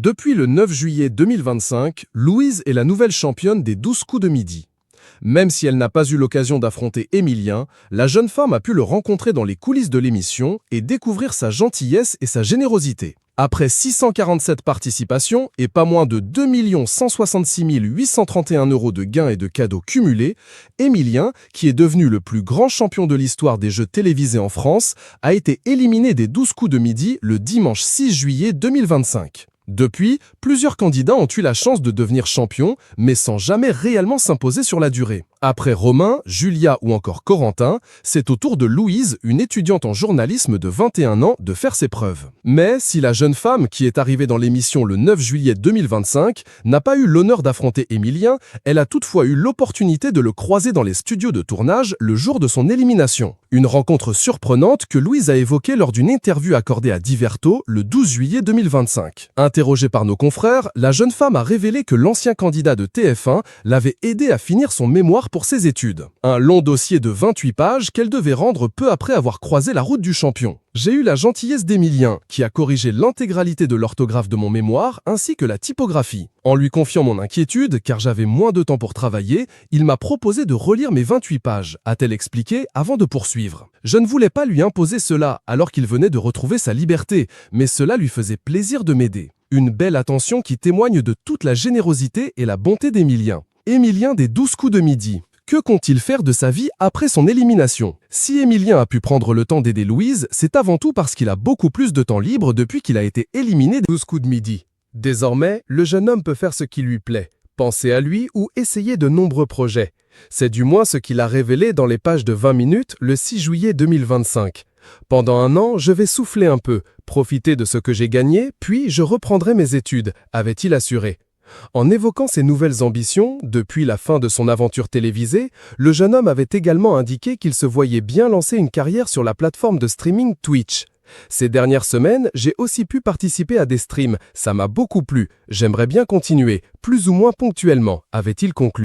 Depuis le 9 juillet 2025, Louise est la nouvelle championne des 12 coups de midi. Même si elle n'a pas eu l'occasion d'affronter Émilien, la jeune femme a pu le rencontrer dans les coulisses de l'émission et découvrir sa gentillesse et sa générosité. Après 647 participations et pas moins de 2 166 831 € de gains et de cadeaux cumulés, Émilien, qui est devenu le plus grand champion de l'histoire des jeux télévisés en France, a été éliminé des 12 coups de midi le dimanche 6 juillet 2025. Depuis, plusieurs candidats ont eu la chance de devenir champions, mais sans jamais réellement s'imposer sur la durée. Après Romain, Julia ou encore Corentin, c'est au tour de Louise, une étudiante en journalisme de 21 ans, de faire ses preuves. Mais si la jeune femme, qui est arrivée dans l'émission le 9 juillet 2025, n'a pas eu l'honneur d'affronter Émilien, elle a toutefois eu l'opportunité de le croiser dans les studios de tournage le jour de son élimination. Une rencontre surprenante que Louise a évoquée lors d'une interview accordée à Diverto le 12 juillet 2025. Interrogée par nos confrères, la jeune femme a révélé que l'ancien candidat de TF1 l'avait aidé à finir son mémoire pour ses études. Un long dossier de 28 pages qu'elle devait rendre peu après avoir croisé la route du champion. J'ai eu la gentillesse d'Émilien, qui a corrigé l'intégralité de l'orthographe de mon mémoire ainsi que la typographie. En lui confiant mon inquiétude, car j'avais moins de temps pour travailler, il m'a proposé de relire mes 28 pages, a-t-elle expliqué avant de poursuivre. Je ne voulais pas lui imposer cela alors qu'il venait de retrouver sa liberté, mais cela lui faisait plaisir de m'aider. Une belle attention qui témoigne de toute la générosité et la bonté d'Émilien. Émilien des 12 coups de midi. Que compte-t-il faire de sa vie après son élimination? Si Émilien a pu prendre le temps d'aider Louise, c'est avant tout parce qu'il a beaucoup plus de temps libre depuis qu'il a été éliminé des 12 coups de midi. Désormais, le jeune homme peut faire ce qui lui plaît, penser à lui ou essayer de nombreux projets. C'est du moins ce qu'il a révélé dans les pages de 20 minutes le 6 juillet 2025. Pendant un an, je vais souffler un peu, profiter de ce que j'ai gagné, puis je reprendrai mes études, avait-il assuré. En évoquant ses nouvelles ambitions, depuis la fin de son aventure télévisée, le jeune homme avait également indiqué qu'il se voyait bien lancer une carrière sur la plateforme de streaming Twitch. Ces dernières semaines, j'ai aussi pu participer à des streams, ça m'a beaucoup plu, j'aimerais bien continuer, plus ou moins ponctuellement, avait-il conclu.